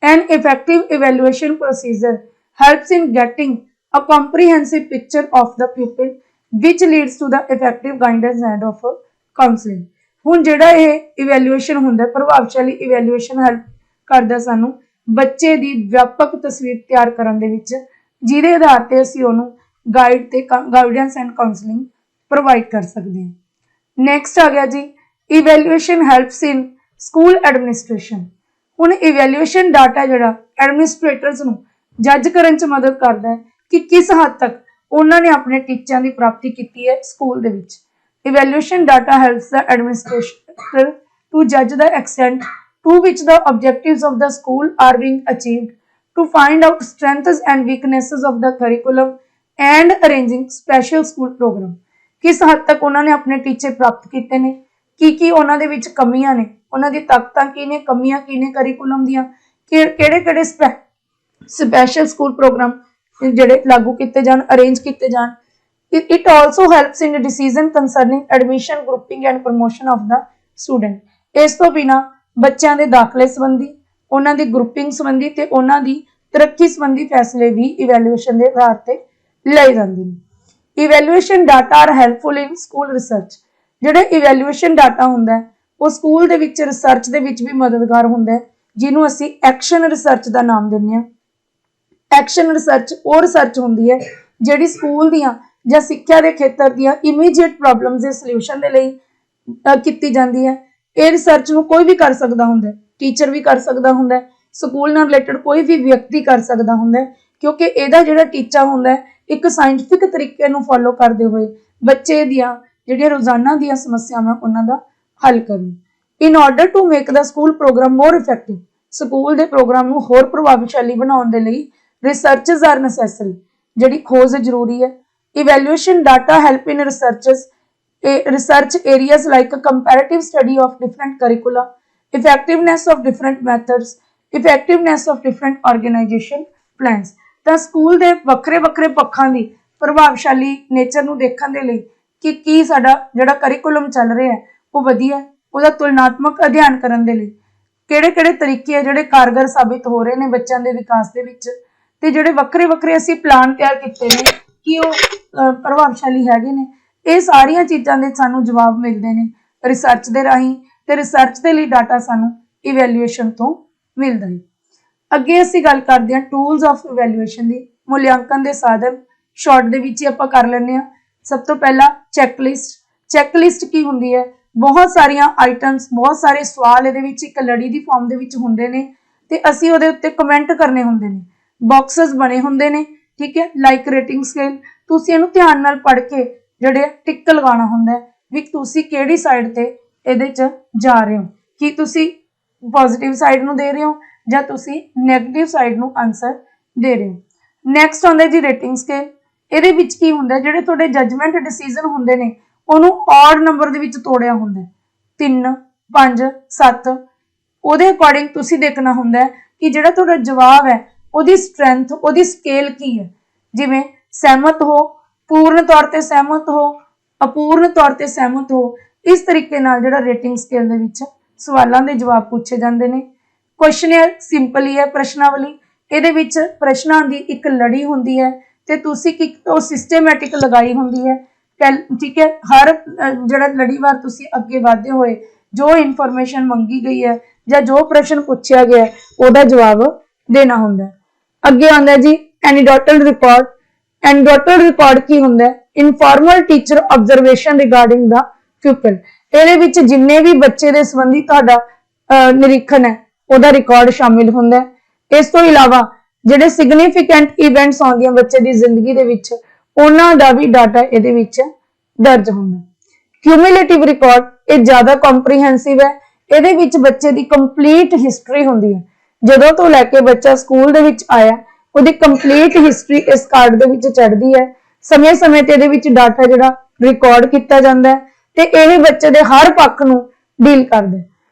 An effective evaluation procedure helps in getting a comprehensive picture of the pupil, which leads to the effective guidance and of counseling। हुण जिहड़ा ये इवैल्यूएशन हुंदा, प्रभावशाली इवैल्यूएशन हेल्प करदा सानू बच्चे दी व्यापक तस्वीर तैयार करन दे विच, जिहदे आधार ते असीं ओनू गाइड ते गाइडेंस एंड काउंसलिंग प्रोवाइड कर सकदे हां। नैक्सट आ गया जी, evaluation helps in school administration. हुण इवैल्यूएशन डाटा जिहड़ा एडमिनिस्ट्रेटर्स नूं जज करन च मदद करदा है कि किस हद तक उन्हां ने अपने टीचरां दी प्राप्ति कीती है स्कूल दे विच। Evaluation data helps the administrator to जज the extent to which the objectives of the school are being achieved, to find out strengths and weaknesses of the curriculum and arranging special school program. किस हद तक उन्होंने अपने टीचे प्राप्त किए ने, की उन्हां दे विच कमियां ने, उन्हां दी ताकतां की ने, कमियां की ने करिकुलम दियां, किहड़े-किहड़े स्पैशल स्कूल प्रोग्राम जिहड़े लागू किए जान, अरेंज किए जान। It also helps in decision concerning admission, grouping and promotion of the student. इस तो बिना बच्चों के दाखले संबंधी, उन्हां दी ग्रुपिंग संबंधी ते उन्हां दी तरक्की संबंधी फैसले भी इवैल्यूएशन के आधार पर लए जांदे ने। Evaluation data are helpful in school research. जिहड़ा इवैल्यूएशन डाटा हुंदा है वो स्कूल दे विच रिसर्च दे विच भी मददगार हुंदा है, जिन्हों असीं एक्शन रिसर्च का नाम दिंदे हां। एक्शन रिसर्च वो रिसर्च हुंदी है जिहड़ी स्कूल दियां जां सिक्ख्या दे खेतर दियां इमीडिएट प्रॉब्लम्स दे सॉल्यूशन दे लई कीती जांदी है। ये रिसर्च नूं कोई भी कर सकदा हुंदा है, टीचर भी कर सकदा हुंदा है, स्कूल नाल रिलेटेड कोई भी व्यक्ति कर सकदा हुंदा है, क्योंकि इहदा जिहड़ा टीचा हुंदा है एक साइंटिफिक तरीके नूं फॉलो करदे होए बच्चे दियां जिहड़ियां रोजाना दियां समस्यावां उन्हां दा हल करन। In order to make the school program more effective, school के प्रोग्राम नूं होर प्रभावशाली बनाउण दे लई रिसर्चेस आर नैसेसरी, जिहड़ी खोज जरूरी है। Evaluation data help in research areas like comparative study of different curricula, effectiveness of different methods, effectiveness of different organisation plans. तां स्कूल दे वक्रे वक्रे पक्षां दी प्रभावशाली नेचर नूं देखण दे लई कि की साडा जिहड़ा करिकुलम चल रहा है वो वधिया है, ਉਹਦਾ तुलनात्मक अध्ययन ਕਰਨ ਦੇ ਲਈ ਕਿਹੜੇ-ਕਿਹੜੇ ਤਰੀਕੇ ਆ ਜਿਹੜੇ ਕਾਰਗਰ ਸਾਬਿਤ ਹੋ ਰਹੇ ਨੇ ਬੱਚਿਆਂ ਦੇ ਵਿਕਾਸ ਦੇ ਵਿੱਚ, ਤੇ ਜਿਹੜੇ ਵੱਖਰੇ-ਵੱਖਰੇ ਅਸੀਂ ਪਲਾਨ ਤਿਆਰ ਕੀਤੇ ਨੇ ਕਿ ਉਹ ਪ੍ਰਭਾਵਸ਼ਾਲੀ ਹੈਗੇ ਨੇ। ਇਹ ਸਾਰੀਆਂ ਚੀਜ਼ਾਂ ਦੇ ਸਾਨੂੰ ਜਵਾਬ ਮਿਲਦੇ ਨੇ ਰਿਸਰਚ ਦੇ ਰਾਹੀਂ, ਤੇ ਰਿਸਰਚ ਦੇ ਲਈ ਡਾਟਾ ਸਾਨੂੰ ਇਵੈਲੂਏਸ਼ਨ ਤੋਂ ਮਿਲਦਾ ਹੈ। ਅੱਗੇ ਅਸੀਂ ਗੱਲ ਕਰਦੇ ਹਾਂ ਟੂਲਸ ਆਫ ਇਵੈਲੂਏਸ਼ਨ ਦੀ। ਮੁਲਾਂਕਣ ਦੇ ਸਾਧਨ ਸ਼ਾਰਟ ਦੇ ਵਿੱਚ ਹੀ ਆਪਾਂ ਕਰ ਲੈਂਦੇ ਹਾਂ। ਸਭ ਤੋਂ ਪਹਿਲਾਂ ਚੈੱਕਲਿਸਟ। ਚੈੱਕਲਿਸਟ ਕੀ ਹੁੰਦੀ ਹੈ? बहुत सारिया आइटम्स, बहुत सारे सवाल ये एक लड़ी की फॉर्म के होंगे ने, ते असी उहदे उत्ते कमेंट करने होंगे ने, बॉक्सेस बने होंगे ने, ठीक है, लाइक रेटिंग स्केल। तुसीं इहनूं ध्यान नाल पढ़ के जिहड़े टिक लगाना हुंदा है भी तुसीं किहड़ी साइड ते इहदे च जा रहे हो, कि तुसीं पॉजिटिव साइड नूं दे रहे हो जां तुसीं नैगेटिव साइड नूं आंसर दे रहे हो। नैक्सट आउंदा जी रेटिंग स्केल। इहदे विच की हुंदा है, जिहड़े तुहाडे जजमेंट डिसीजन हुंदे ने ਉਹਨੂੰ ਔਡ ਨੰਬਰ ਦੇ ਵਿੱਚ ਤੋੜਿਆ ਹੁੰਦਾ 3 5 7। ਉਹਦੇ ਅਕੋਰਡਿੰਗ ਤੁਸੀਂ ਦੇਖਣਾ ਹੁੰਦਾ ਕਿ ਜਿਹੜਾ ਤੁਹਾਡਾ ਜਵਾਬ ਹੈ ਉਹਦੀ ਸਟਰੈਂਥ, ਉਹਦੀ ਸਕੇਲ ਕੀ ਹੈ। ਜਿਵੇਂ ਸਹਿਮਤ ਹੋ, ਪੂਰਨ ਤੌਰ ਤੇ ਸਹਿਮਤ ਹੋ, ਅਪੂਰਨ ਤੌਰ ਤੇ ਸਹਿਮਤ ਹੋ। ਇਸ ਤਰੀਕੇ ਨਾਲ ਜਿਹੜਾ ਰੇਟਿੰਗ ਸਕੇਲ ਦੇ ਵਿੱਚ ਸਵਾਲਾਂ ਦੇ ਜਵਾਬ ਪੁੱਛੇ ਜਾਂਦੇ ਨੇ। ਕੁਐਸਚਨੇਅਰ ਸਿੰਪਲ ਹੀ ਹੈ, ਪ੍ਰਸ਼ਨਾਵਲੀ। ਇਹਦੇ ਵਿੱਚ ਪ੍ਰਸ਼ਨਾਂ ਦੀ ਇੱਕ ਲੜੀ ਹੁੰਦੀ ਹੈ ਤੇ ਤੁਸੀਂ ਇੱਕ ਸਿਸਟਮੈਟਿਕ ਲਗਾਈ ਹੁੰਦੀ ਹੈ ठीक है, हर जड़ा लड़ीवार तुसी अगे वाधे होए जो इनफॉर्मेशन मंगी गई है या जो प्रश्न पूछा गया ओदा जवाब देना हुंदा है। अगे आंदा जी एनीडोटल रिकॉर्ड। एनीडोटल रिकॉर्ड की हुंदा है? Informal teacher observation regarding the pupal. ਇਹਦੇ ਵਿੱਚ जिन्ने भी बच्चे ਦੇ संबंधी ਤੁਹਾਡਾ ਨਿਰੀਖਣ ਹੈ ਉਹਦਾ ਰਿਕਾਰਡ ਸ਼ਾਮਿਲ ਹੁੰਦਾ ਹੈ। ਇਸ ਤੋਂ ਇਲਾਵਾ ਜਿਹੜੇ ਸਿਗਨੀਫੀਕੈਂਟ ਇਵੈਂਟਸ ਆਉਂਦੀਆਂ ਬੱਚੇ ਦੀ ਜ਼ਿੰਦਗੀ ਦੇ ਵਿੱਚ ਉਹਨਾਂ ਦਾ ਵੀ ਡਾਟਾ ਇਹਦੇ ਵਿੱਚ ਦਰਜ ਹੁੰਦਾ ਹੈ। ਕਿਊਮੂਲੇਟਿਵ ਰਿਕਾਰਡ ਇਹ ਜ਼ਿਆਦਾ ਕੰਪਰੀਹੈਂਸਿਵ ਹੈ। ਇਹਦੇ ਵਿੱਚ ਬੱਚੇ ਦੀ ਕੰਪਲੀਟ ਹਿਸਟਰੀ ਹੁੰਦੀ ਹੈ, ਜਦੋਂ ਤੋਂ ਲੈ ਕੇ ਬੱਚਾ ਸਕੂਲ ਦੇ ਵਿੱਚ ਆਇਆ ਉਹਦੀ ਕੰਪਲੀਟ ਹਿਸਟਰੀ ਇਸ ਕਾਰਡ ਦੇ ਵਿੱਚ ਚੜ੍ਹਦੀ ਹੈ। ਸਮੇਂ-ਸਮੇਂ ਤੇ ਇਹਦੇ ਵਿੱਚ ਡਾਟਾ ਜਿਹੜਾ ਰਿਕਾਰਡ ਕੀਤਾ ਜਾਂਦਾ ਹੈ ਤੇ ਇਹ ਬੱਚੇ ਦੇ ਹਰ ਪੱਖ ਨੂੰ ਡੀਲ ਕਰਦਾ ਹੈ,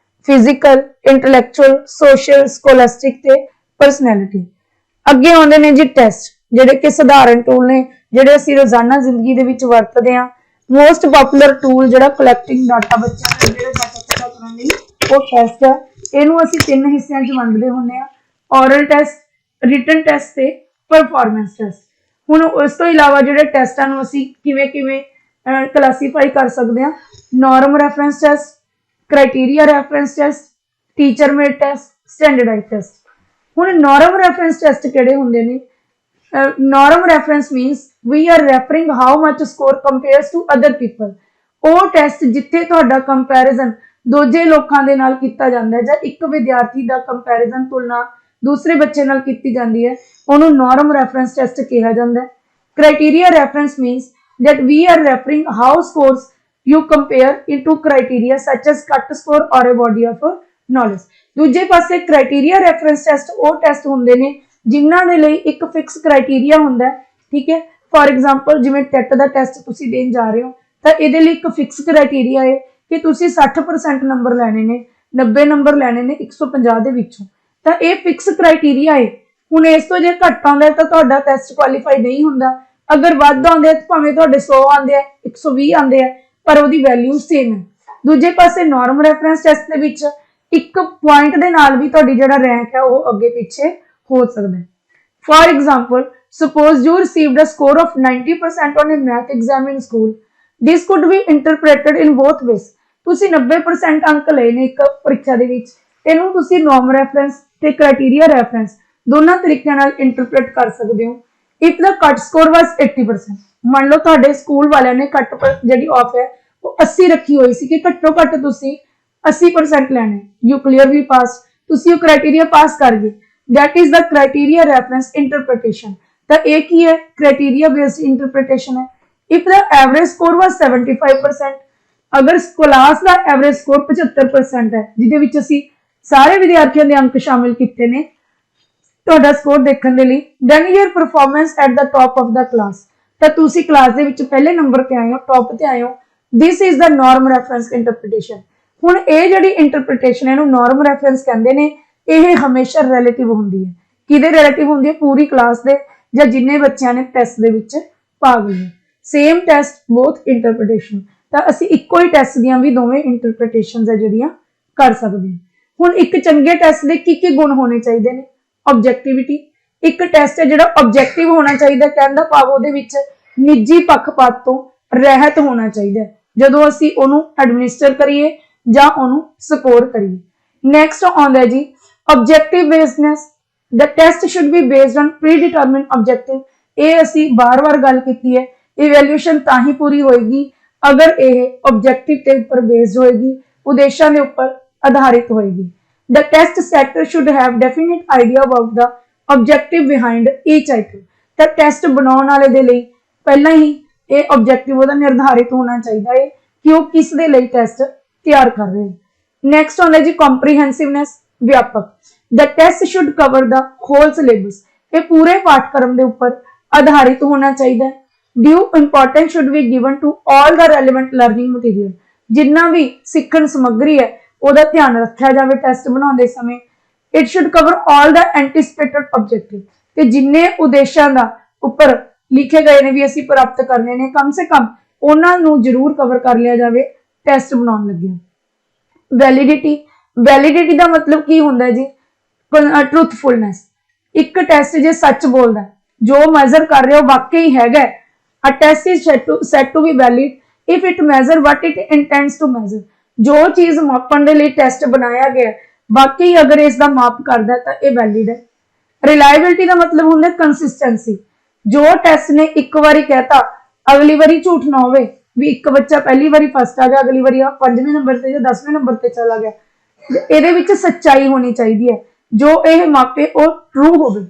ਫਿਜ਼ੀਕਲ, ਇੰਟੈਲੈਕਚੁਅਲ, ਸੋਸ਼ਲ, ਸਕੋਲੈਸਟਿਕ ਤੇ ਪਰਸਨੈਲਿਟੀ। ਅੱਗੇ ਆਉਂਦੇ ਨੇ ਜੀ ਟੈਸਟ, ਜਿਹੜੇ ਕਿ ਸਧਾਰਨ ਟੂਲ ਨੇ ਜਿਹੜੇ ਅਸੀਂ ਰੋਜ਼ਾਨਾ ਜ਼ਿੰਦਗੀ ਦੇ ਵਿੱਚ ਵਰਤਦੇ ਹਾਂ। ਮੋਸਟ ਪਪੂਲਰ ਟੂਲ ਜਿਹੜਾ ਕਲੈਕਟਿੰਗ ਡਾਟਾ ਬੱਚਿਆਂ ਦਾ ਜਿਹੜਾ ਡਾਟਾ ਇਕੱਠਾ ਕਰਨ ਲਈ ਉਹ ਟੈਸਟ ਹੈ। ਇਹਨੂੰ ਅਸੀਂ 3 ਹਿੱਸਿਆਂ 'ਚ ਵੰਡਦੇ ਹੁੰਦੇ ਆ, ਔਰਲ ਟੈਸਟ, ਰਿਟਨ ਟੈਸਟ ਤੇ ਪਰਫਾਰਮੈਂਸ ਟੈਸਟ। ਹੁਣ ਉਸ ਤੋਂ ਇਲਾਵਾ ਜਿਹੜੇ ਟੈਸਟਾਂ ਨੂੰ ਅਸੀਂ ਕਿਵੇਂ ਕਲਾਸੀਫਾਈ ਕਰ ਸਕਦੇ ਹਾਂ? Norm reference test, criteria reference test, teacher made test, standardize test. हुण नॉर्म रेफरेंस टेस्ट किहड़े हुंदे ने? Norm reference means we are referring how much score compares to other people. ਉਹ ਟੈਸਟ ਜਿੱਥੇ ਤੁਹਾਡਾ ਕੰਪੈਰੀਜ਼ਨ ਦੂਜੇ ਲੋਕਾਂ ਦੇ ਨਾਲ ਕੀਤਾ ਜਾਂਦਾ ਹੈ ਜਾਂ ਇੱਕ ਵਿਦਿਆਰਥੀ ਦਾ ਕੰਪੈਰੀਜ਼ਨ ਤੁਲਨਾ ਦੂਸਰੇ ਬੱਚੇ ਨਾਲ ਕੀਤੀ ਜਾਂਦੀ ਹੈ ਉਹਨੂੰ ਨੋਰਮ ਰੈਫਰੈਂਸ ਟੈਸਟ ਕਿਹਾ ਜਾਂਦਾ ਹੈ। Criteria reference means that we are referring how scores you compare into criteria such as cut score or a body of knowledge। ਦੂਜੇ ਪਾਸੇ ਕ੍ਰਾਈਟੇਰੀਆ ਰੈਫਰੈਂਸ ਟੈਸਟ ਉਹ ਟੈਸਟ ਹੁੰਦੇ ਨੇ ਜਿਨ੍ਹਾਂ ਦੇ ਲਈ ਇੱਕ ਫਿਕਸ ਕ੍ਰਾਈਟੇਰੀਆ ਹੁੰਦਾ ਹੈ, ਠੀਕ ਹੈ। ਫॉर एग्जांपल ਜਿਵੇਂ ਟੈਟ ਦਾ ਟੈਸਟ ਤੁਸੀਂ ਦੇਣ ਜਾ ਰਹੇ ਹੋ ਤਾਂ ਇਹਦੇ ਲਈ ਇੱਕ ਫਿਕਸ ਕ੍ਰਾਈਟੇਰੀਆ ਹੈ ਕਿ ਤੁਸੀਂ 60% ਨੰਬਰ ਲੈਣੇ ਨੇ, 90 ਨੰਬਰ ਲੈਣੇ ਨੇ 150 ਦੇ ਵਿੱਚੋਂ, ਤਾਂ ਇਹ ਫਿਕਸ ਕ੍ਰਾਈਟੇਰੀਆ ਹੈ। ਹੁਣ ਇਸ ਤੋਂ ਜੇ ਘੱਟ ਆਉਂਦਾ ਤਾਂ ਤੁਹਾਡਾ ਟੈਸਟ ਕੁਆਲੀਫਾਈ ਨਹੀਂ ਹੁੰਦਾ, ਅਗਰ ਵੱਧ ਆਉਂਦੇ ਭਾਵੇਂ ਤੁਹਾਡੇ 100 ਆਉਂਦੇ ਆ 120 ਆਉਂਦੇ ਆ ਪਰ ਉਹਦੀ ਵੈਲਿਊ ਸੇਮ ਹੈ। ਦੂਜੇ ਪਾਸੇ ਨਾਰਮ ਰੈਫਰੈਂਸ ਟੈਸਟ ਦੇ ਵਿੱਚ ਇੱਕ ਪੁਆਇੰਟ ਦੇ ਨਾਲ ਵੀ ਤੁਹਾਡੀ ਜਿਹੜਾ ਰੈਂਕ ਹੈ ਉਹ ਅੱਗੇ ਪਿੱਛੇ ਹੋ ਸਕਦਾ ਹੈ। For example suppose you received a score of 90% on a math exam in school, this could be interpreted in both ways। ਤੁਸੀਂ 90% ਅੰਕ ਲਏ ਨੇ ਇੱਕ ਪ੍ਰੀਖਿਆ ਦੇ ਵਿੱਚ, ਇਹਨੂੰ ਤੁਸੀਂ ਨਾਰਮ ਰੈਫਰੈਂਸ ਤੇ ਕ੍ਰਾਈਟੇਰੀਆ ਰੈਫਰੈਂਸ ਦੋਨਾਂ ਤਰੀਕਿਆਂ ਨਾਲ ਇੰਟਰਪ੍ਰੀਟ ਕਰ ਸਕਦੇ ਹੋ। if the cut score was 80%, मान लो ਤੁਹਾਡੇ ਸਕੂਲ ਵਾਲਿਆਂ ਨੇ ਕੱਟ ਜਿਹੜੀ ਆਫ ਹੈ ਉਹ 80 ਰੱਖੀ ਹੋਈ ਸੀ ਕਿ ਘੱਟੋ ਘੱਟ ਤੁਸੀਂ 80% ਲੈਣੇ, you clearly passed, ਤੁਸੀਂ ਉਹ ਕ੍ਰਾਈਟੇਰੀਆ ਪਾਸ ਕਰ ਗਏ, that is the criteria reference interpretation। ਤਾਂ ਇਹ ਕੀ ਹੈ? ਕ੍ਰਾਈਟੇਰੀਆ ਬੇਸਡ ਇੰਟਰਪ੍ਰੀਟੇਸ਼ਨ ਹੈ। if the average score was 75%, ਅਗਰ ਕਲਾਸ ਦਾ ਐਵਰੇਜ ਸਕੋਰ 75% ਹੈ ਜਿਹਦੇ ਵਿੱਚ ਅਸੀਂ ਸਾਰੇ ਵਿਦਿਆਰਥੀਆਂ ਦੇ ਅੰਕ ਸ਼ਾਮਿਲ ਕੀਤੇ ਨੇ ਤੁਹਾਡਾ ਸਕੋਰ ਦੇਖਣ ਦੇ ਲਈ, then your performance at the top of the class, ਤਾਂ ਤੁਸੀਂ ਕਲਾਸ ਦੇ ਵਿੱਚ ਪਹਿਲੇ ਨੰਬਰ ਤੇ ਆਏ ਹੋ, ਟੌਪ ਤੇ ਆਏ ਹੋ। this is the norm reference interpretation। ਹੁਣ ਇਹ ਜਿਹੜੀ ਇੰਟਰਪ੍ਰੀਟੇਸ਼ਨ ਹੈ ਇਹਨੂੰ ਨਾਰਮ ਰੈਫਰੈਂਸ ਕਹਿੰਦੇ ਨੇ। ਇਹ ਹਮੇਸ਼ਾ ਰਿਲੇਟਿਵ ਹੁੰਦੀ ਹੈ। ਕਿਹਦੇ ਰਿਲੇਟਿਵ ਹੁੰਦੀ ਹੈ? ਪੂਰੀ ਕਲਾਸ ਦੇ ਜਾਂ ਜਿੰਨੇ ਬੱਚਿਆਂ ਨੇ ਟੈਸਟ ਦੇ ਵਿੱਚ ਭਾਗ ਲਿਆ। ਸੇਮ ਟੈਸਟ ਬੋਥ ਇੰਟਰਪ੍ਰੀਟੇਸ਼ਨ, ਤਾਂ ਅਸੀਂ ਇੱਕੋ ਹੀ ਟੈਸਟ ਦੀਆਂ ਵੀ ਦੋਵੇਂ ਇੰਟਰਪ੍ਰੀਟੇਸ਼ਨਸ ਹੈ ਜਿਹੜੀਆਂ ਕਰ ਸਕਦੇ ਹਾਂ। ਹੁਣ ਇੱਕ ਚੰਗੇ ਟੈਸਟ ਦੇ ਕੀ ਗੁਣ ਹੋਣੇ ਚਾਹੀਦੇ ਨੇ? ਆਬਜੈਕਟਿਵਿਟੀ। ਇੱਕ ਟੈਸਟ ਹੈ ਜਿਹੜਾ ਆਬਜੈਕਟਿਵ ਹੋਣਾ ਚਾਹੀਦਾ, ਕਹਿਣ ਦਾ ਭਾਵ ਉਹਦੇ ਵਿੱਚ ਨਿੱਜੀ ਪੱਖਪਾਤ ਤੋਂ ਰਹਿਤ ਹੋਣਾ ਚਾਹੀਦਾ ਜਦੋਂ ਅਸੀਂ ਉਹਨੂੰ ਐਡਮਿਨਿਸਟਰ ਕਰੀਏ ਜਾਂ ਉਹਨੂੰ ਸਕੋਰ ਕਰੀਏ। ਨੈਕਸਟ ਆਉਂਦਾ ਜੀ objective basedness. The test should be based on predetermined objective. ਇਹ ਅਸੀਂ ਬਾਰ-ਬਾਰ ਗੱਲ ਕੀਤੀ ਹੈ, ਇਵੈਲੂਏਸ਼ਨ ਤਾਂ ਹੀ ਪੂਰੀ ਹੋਏਗੀ ਅਗਰ ਇਹ ਆਬਜੈਕਟਿਵ ਤੇ ਉੱਪਰ ਬੇਸਡ ਹੋਏਗੀ, ਉਦੇਸ਼ਾਂ ਦੇ ਉੱਪਰ ਆਧਾਰਿਤ ਹੋਏਗੀ। The test setter should have definite idea about the objective behind each item। ਤਾਂ ਟੈਸਟ ਬਣਾਉਣ ਵਾਲੇ ਦੇ ਲਈ ਪਹਿਲਾਂ ਹੀ ਇਹ ਆਬਜੈਕਟਿਵ ਉਹਦਾ ਨਿਰਧਾਰਿਤ ਹੋਣਾ ਚਾਹੀਦਾ ਹੈ ਕਿ ਉਹ ਕਿਸ ਦੇ ਲਈ ਟੈਸਟ ਤਿਆਰ ਕਰ ਰਹੇ ਹਨ। ਨੈਕਸਟ ਆਉਂਦਾ ਜੀ ਕੰਪਰੀਹੈਂਸਿਵਨੈਸ, ਵਿਆਪਕ। The test should cover the whole syllabus। ਇਹ ਪੂਰੇ ਪਾਠਕ੍ਰਮ ਦੇ ਉੱਪਰ ਆਧਾਰਿਤ ਹੋਣਾ ਚਾਹੀਦਾ ਹੈ। Due importance should be given to all the relevant learning material। ਜਿੰਨਾ ਵੀ ਸਿੱਖਣ ਸਮੱਗਰੀ ਹੈ ਉਹਦਾ ਧਿਆਨ ਰੱਖਿਆ ਜਾਵੇ ਟੈਸਟ ਬਣਾਉਂਦੇ ਸਮੇਂ। It should cover all the anticipated objective, ਤੇ ਜਿੰਨੇ ਉਦੇਸ਼ਾਂ ਦਾ ਉੱਪਰ ਲਿਖੇ ਗਏ ਨੇ ਵੀ ਅਸੀਂ ਪ੍ਰਾਪਤ ਕਰਨੇ ਨੇ ਕਮ ਸੇ ਕਮ ਉਹਨਾਂ ਨੂੰ ਜ਼ਰੂਰ ਕਵਰ ਕਰ ਲਿਆ ਜਾਵੇ ਟੈਸਟ ਬਣਾਉਣ ਲੱਗਿਆ। ਵੈਲਿਡਿਟੀ। ਵੈਲਿਡਿਟੀ ਦਾ ਮਤਲਬ ਕੀ ਹੁੰਦਾ ਜੀ? ਟਰੂਥਫੁਲਨੈਸ। ਇੱਕ ਟੈਸਟ ਜੇ ਸੱਚ ਬੋਲਦਾ, ਜੋ ਮੈਜ਼ਰ ਕਰ ਰਿਹਾ ਉਹ ਵਾਕਈ ਹੈਗਾ, A test is said to be valid if it measure what it intends to measure. जो चीज मापन दे लिए टेस्ट बनाया गया बाकी अगर इसका माप करता है तो यह वैलिड है। रिलायबिलिटी का मतलब होंगे कंसिस्टेंसी। जो टेस्ट ने एक बारी कहता अगली बारी झूठ ना होवे भी एक बच्चा पहली बारी फर्स्ट आ गया अगली बारी 5वें नंबर से या 10वें नंबर से चला गया। ये सच्चाई होनी चाहिए है जो यह मापे और ट्रू होवे।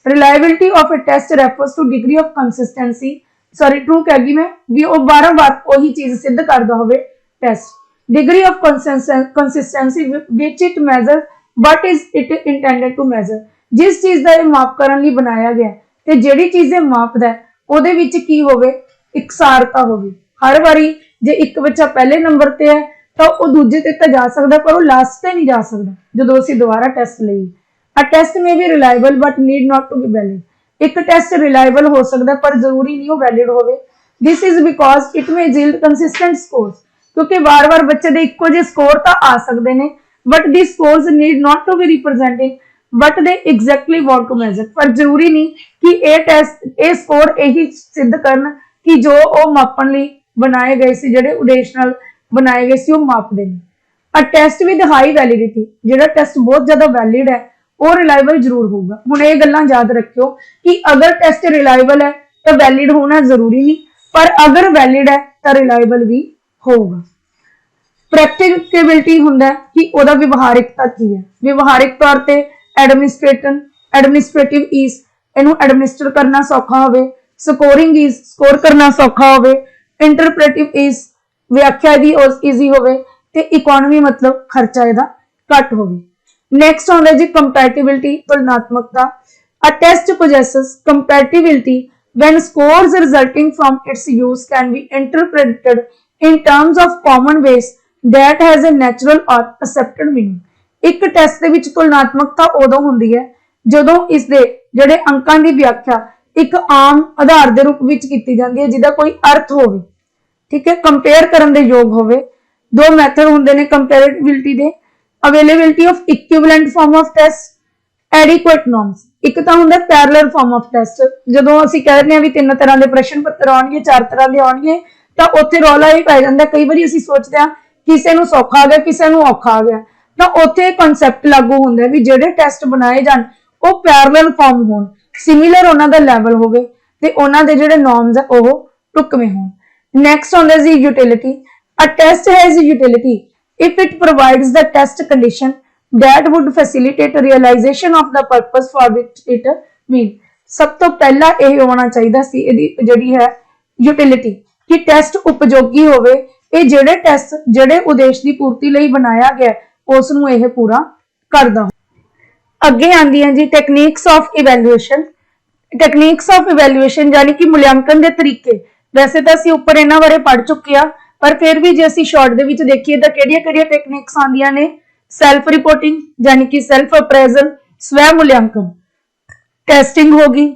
Reliability of a test refers to degree of consistency sorry true कह गई मैं भी वो 12 बार वही चीज सिद्ध करता होवे test. Degree of consistency which it measure what is it intended to measure. जिस चीज का माप करने लिए बनाया गया ते जिहड़ी चीज मापदा है ਉਹਦੇ ਵਿੱਚ ਕੀ ਹੋਵੇ ਇਕਸਾਰਤਾ ਹੋਵੇ। हर बारी जे एक बच्चा पहले नंबर ते है तो वह दूजे ते तो जा सकता पर वह लास्ट ते नहीं जा सकता जो असीं दोबारा test लईए। A test may be reliable but need not to be valid. एक टेस्ट रिलायबल हो सकता पर जरूरी नहीं वो वैलिड होवे। This is because it may yield consistent scores क्योंकि बार बार बच्चे दे इक्को जे स्कोर तो आ सकते हैं but the scores need not to be representing but they exactly want to measure. पर जरूरी नहीं कि ये टेस्ट ये स्कोर यही सिद्ध करन कि जो वो मापन लई बनाए गए सी जिहड़े उद्देश नाल बनाए गए सी वो मापदे ने। A test with high validity जिहड़ा टेस्ट बहुत ज्यादा वैलिड है वो रिलायबल जरूर होगा। हुण ये गल्लां याद रखियो कि अगर टेस्ट रिलायबल है तो वैलिड होना जरूरी नहीं पर अगर वैलिड है तो रिलायबल भी होगा। प्रैक्टिकेबिलिटी हुंदा है कि ओदा व्यवहारिकता की है। व्यवहारिक तौर पे एडमिनिस्ट्रेटिव ईज इनू एडमिनिस्टर करना सौखा होवे। स्कोरिंग ईज स्कोर करना सौखा होवे। इंटरप्रेटिव ईज व्याख्या दी ईजी होवे ते इकोनॉमी मतलब खर्चा इहदा घट होवे। नेक्स्ट आउंदा जी कंपैटिबिलिटी तुलनात्मकता। A test possesses compatibility when scores resulting from its use can be interpreted in terms of common base that has a natural or accepted meaning। एक टेस्ट दे विच तुलनात्मकता उदों हुंदी है जदों इस दे जिहड़े अंकां दी व्याख्या एक आम आधार दे रूप विच कीती जांदी है जिहदा कोई अर्थ होवे। ठीक है कंपेयर करन दे योग होवे। दो मैथड हुंदे ने कंपैरेबिलिटी दे। Availability of equivalent form of test adequate norms. एक तां हुंदा पैरेलल फॉर्म ऑफ टेस्ट जदों असीं कहने भी 3 तरह के प्रश्न पत्र आउणगे 4 तरह के आउणगे तां उत्थे रौला ही पै जांदा। कई बारी असीं सोचदे हां किसे नूं सौखा आ गया किसे नूं औखा आ गया तां उत्थे कॉन्सैप्ट लागू हुंदा भी जिहड़े टेस्ट बनाए जाण ਉਹ पैरेलल फॉर्म होण सिमिलर उन्हां दा लैवल होवे ते उन्हां दे जिहड़े नॉर्म्स है ਉਹ ਟੁਕਵੇਂ ਹੋਣ। नेक्स्ट आउंदा जी utility. A test has utility if it provides the test condition that would facilitate realization of the purpose for which it mean। सब तो पहला ਇਹ ਹੋਣਾ ਚਾਹੀਦਾ ਸੀ ਇਹਦੀ ਜਿਹੜੀ ਹੈ यूटिलिटी कि टेस्ट उपयोगी होवे। ਇਹ ਜਿਹੜੇ टेस्ट ਜਿਹੜੇ ਉਦੇਸ਼ ਦੀ ਪੂਰਤੀ ਲਈ ਬਣਾਇਆ ਗਿਆ ਉਸ ਨੂੰ ਇਹ ਪੂਰਾ ਕਰਦਾ। अगे आंदी है जी techniques of evaluation. Techniques of evaluation यानी कि मूल्यांकन के तरीके। वैसे तो असीं उपर इन्हां बारे पढ़ चुके हैं पर फिर भी जे असीं शॉर्ट दे विच देखिए तो किहड़ियां-किहड़ियां टेक्निक्स आंदियां ने। सैल्फ रिपोर्टिंग यानी कि सैल्फ अप्रैजल स्वै मूल्यांकन, टेस्टिंग होगी,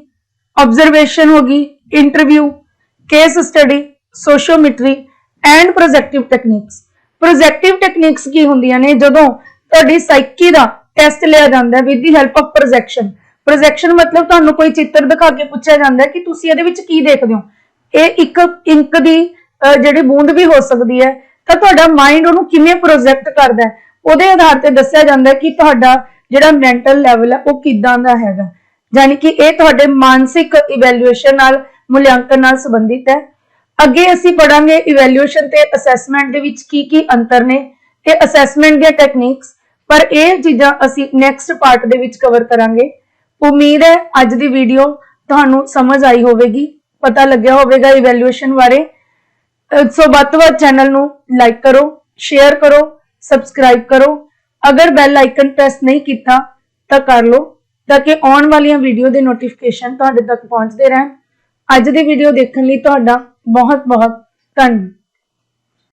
ऑब्जरवेशन होगी, interview, case study, sociometry and projective techniques. Projective techniques की हुंदियां ने जदों तुहाडी साइकी दा टेस्ट लिया जाता है with the help of projection. Projection मतलब तुहानू कोई चित्र दिखा के पूछा जाता है कि तुसी इहदे विच की देखदे हो। ਇਹ ਇੱਕ इंक दी ਜਿਹੜੀ बूंद भी हो सकती है तो तुहाडा माइंड ਉਹਨੂੰ ਕਿਵੇਂ प्रोजेक्ट करदा है ਉਹਦੇ आधार ਤੇ ਦੱਸਿਆ ਜਾਂਦਾ है कि तुहाडा ਜਿਹੜਾ मैंटल लैवल है ਉਹ ਕਿਦਾਂ ਦਾ ਹੈਗਾ। यानी कि ਇਹ ਤੁਹਾਡੇ मानसिक इवैल्यूएशन नाल मूल्यांकन नाल संबंधित है। ਅੱਗੇ ਅਸੀਂ ਪੜਾਂਗੇ इवैल्यूएशन ਤੇ ਅਸੈਸਮੈਂਟ ਦੇ ਵਿੱਚ ਕੀ ਅੰਤਰ ਨੇ ਤੇ ਅਸੈਸਮੈਂਟ ਦੀਆਂ ਟੈਕਨੀਕਸ पर यह चीज़ां असी नैक्सट पार्ट दे विच कवर करांगे। उम्मीद है अज दी वीडियो तुहानू समझ आई होवेगी, पता लग्या होवेगा इवैल्यूएशन बारे। सो वध तो वध चैनल नू लाइक करो, शेयर करो, सबसक्राइब करो। अगर बैल आइकन प्रेस नहीं किया तो कर लो ताकि आने वाली वीडियो के नोटिफिकेशन तुहाडे तक पहुंचते रहन। अज दी वीडियो देखने लई तुहाडा बहुत बहुत धन्यवाद।